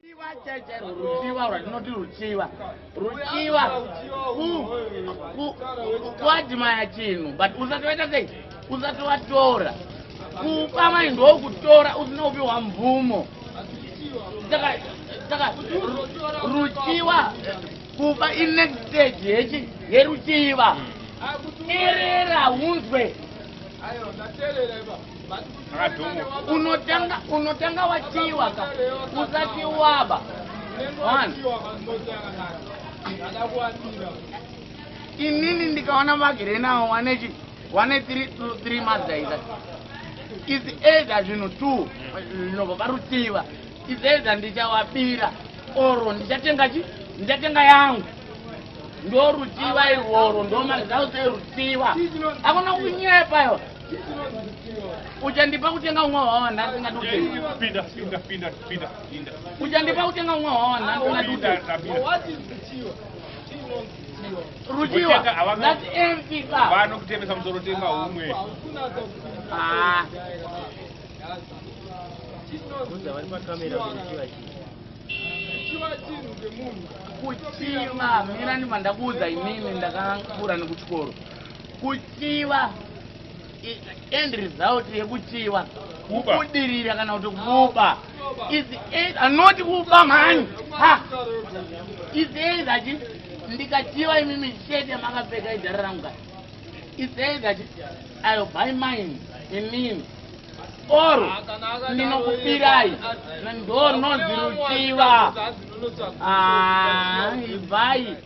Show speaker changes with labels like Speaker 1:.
Speaker 1: Ruchiva, not Ruchiva. Ruchiva, what my chin, but Uzatweta say, Uzatwa Tora. Kama ndo kutora usinopi wa mvumo. Ruchiva, Kuba in next stage, Ruchiva. Erera unzwe. Unotanga wachiwa ka uzati waba one inini ndikaona magire nawo wane 3 mazaiza izi either zvino 2 zvinobva parutiwa izi either ndichawapira oro ndichatenga yangu ndo rutiwa irworo ndo mazauze rutiwa akuna kunyepa yo uchandipa kutenga umwe wawa ndasingadupinda uchandipa kutenga umwe wawa ndasingadupinda Ruchiva, that's empty car.
Speaker 2: Vano kutemesa mzoro tenga umwe.
Speaker 1: Kuchiva, mina ndima ndakuudza inini ndakakura nekuchikoro. Kuchiva end result yekuchiva kubudirira kana kuti kuba is not kuba mani ha is either ndikachiva imimi shede makapfeka idhara rangu is either I'll buy mine inini or ndinokupirai ndo noziruchiva ibai